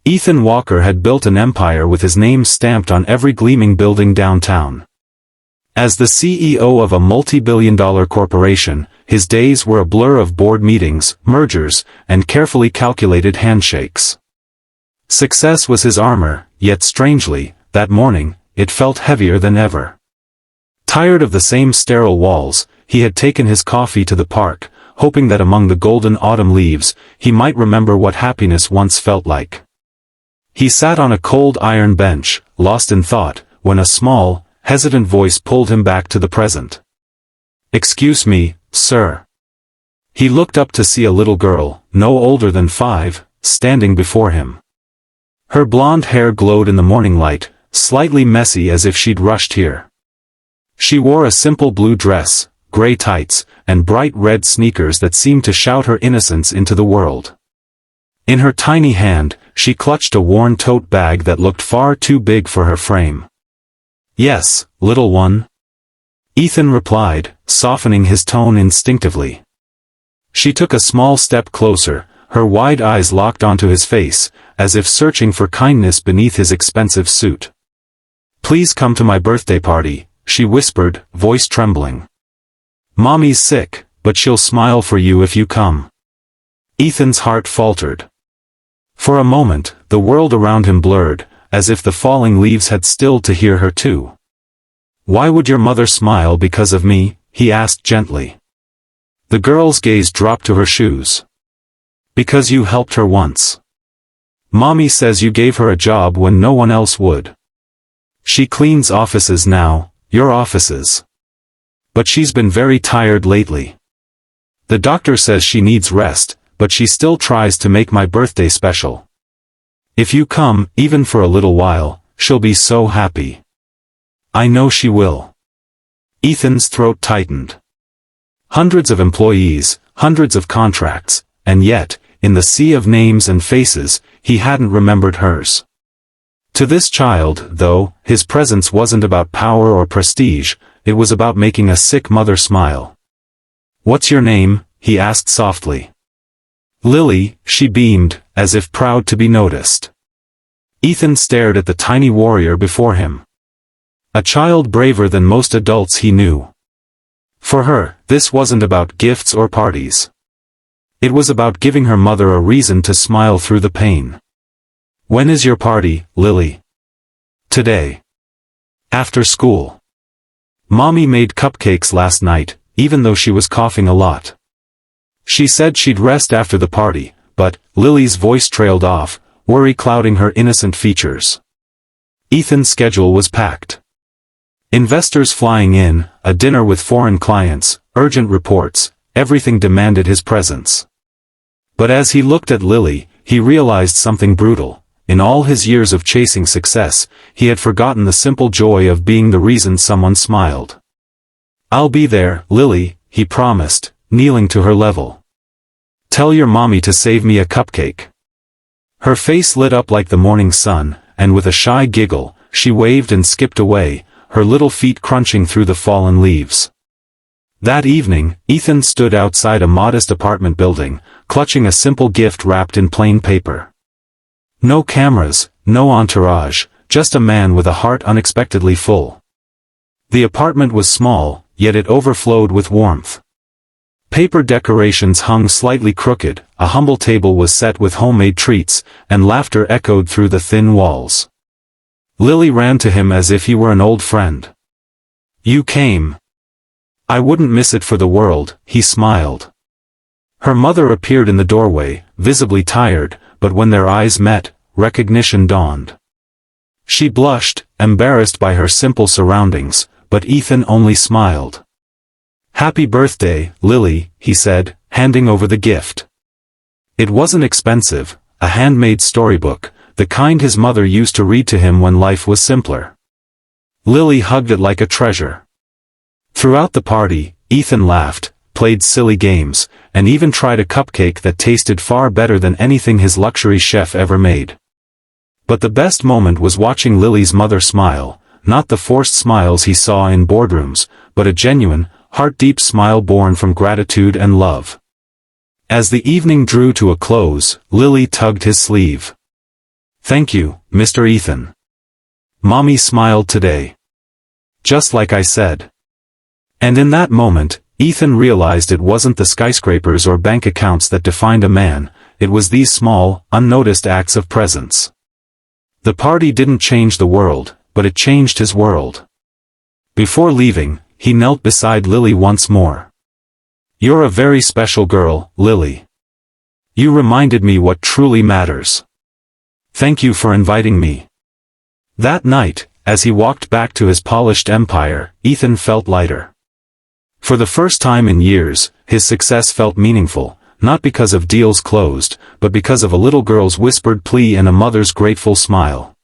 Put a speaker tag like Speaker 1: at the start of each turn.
Speaker 1: Ethan Walker had built an empire with his name stamped on every gleaming building downtown. As the CEO of a multi-billion-dollar corporation, his days were a blur of board meetings, mergers, and carefully calculated handshakes. Success was his armor, yet strangely, that morning, it felt heavier than ever. Tired of the same sterile walls, he had taken his coffee to the park, hoping that among the golden autumn leaves, he might remember what happiness once felt like. He sat on a cold iron bench, lost in thought, when a small, hesitant voice pulled him back to the present. "Excuse me, sir." He looked up to see a little girl, no older than 5, standing before him. Her blonde hair glowed in the morning light, slightly messy as if she'd rushed here. She wore a simple blue dress, gray tights, and bright red sneakers that seemed to shout her innocence into the world. In her tiny hand, she clutched a worn tote bag that looked far too big for her frame. "Yes, little one," Ethan replied, softening his tone instinctively. She took a small step closer, her wide eyes locked onto his face, as if searching for kindness beneath his expensive suit. "Please come to my birthday party," she whispered, voice trembling. "Mommy's sick, but she'll smile for you if you come." Ethan's heart faltered. For a moment, the world around him blurred, as if the falling leaves had stilled to hear her too. "Why would your mother smile because of me?" he asked gently. The girl's gaze dropped to her shoes. "Because you helped her once. Mommy says you gave her a job when no one else would. She cleans offices now, your offices. But she's been very tired lately. The doctor says she needs rest, but she still tries to make my birthday special. If you come, even for a little while, she'll be so happy." "I know she will." Ethan's throat tightened. Hundreds of employees, hundreds of contracts, and yet, in the sea of names and faces, he hadn't remembered hers. To this child, though, his presence wasn't about power or prestige, it was about making a sick mother smile. "What's your name?" he asked softly. "Lily," she beamed, as if proud to be noticed. Ethan stared at the tiny warrior before him. A child braver than most adults he knew. For her, this wasn't about gifts or parties. It was about giving her mother a reason to smile through the pain. "When is your party, Lily?" "Today. After school. Mommy made cupcakes last night, even though she was coughing a lot. She said she'd rest after the party, but," Lily's voice trailed off, worry clouding her innocent features. Ethan's schedule was packed. Investors flying in, a dinner with foreign clients, urgent reports, everything demanded his presence. But as he looked at Lily, he realized something brutal. In all his years of chasing success, he had forgotten the simple joy of being the reason someone smiled. "I'll be there, Lily," he promised, kneeling to her level. "Tell your mommy to save me a cupcake." Her face lit up like the morning sun, and with a shy giggle, she waved and skipped away, her little feet crunching through the fallen leaves. That evening, Ethan stood outside a modest apartment building, clutching a simple gift wrapped in plain paper. No cameras, no entourage, just a man with a heart unexpectedly full. The apartment was small, yet it overflowed with warmth. Paper decorations hung slightly crooked, a humble table was set with homemade treats, and laughter echoed through the thin walls. Lily ran to him as if he were an old friend. "You came. I wouldn't miss it for the world," he smiled. Her mother appeared in the doorway, visibly tired, but when their eyes met, recognition dawned. She blushed, embarrassed by her simple surroundings, but Ethan only smiled. "Happy birthday, Lily," he said, handing over the gift. It wasn't expensive, a handmade storybook, the kind his mother used to read to him when life was simpler. Lily hugged it like a treasure. Throughout the party, Ethan laughed, played silly games, and even tried a cupcake that tasted far better than anything his luxury chef ever made. But the best moment was watching Lily's mother smile, not the forced smiles he saw in boardrooms, but a genuine, heart-deep smile born from gratitude and love. As the evening drew to a close, Lily tugged his sleeve. Thank you, Mr. Ethan. Mommy smiled today. Just like I said. And in that moment, Ethan realized it wasn't the skyscrapers or bank accounts that defined a man, it was these small, unnoticed acts of presence. The party didn't change the world, but it changed his world. Before leaving, he knelt beside Lily once more. You're a very special girl, Lily. You reminded me what truly matters. Thank you for inviting me. That night, as he walked back to his polished empire, Ethan felt lighter. For the first time in years, his success felt meaningful, not because of deals closed, but because of a little girl's whispered plea and a mother's grateful smile.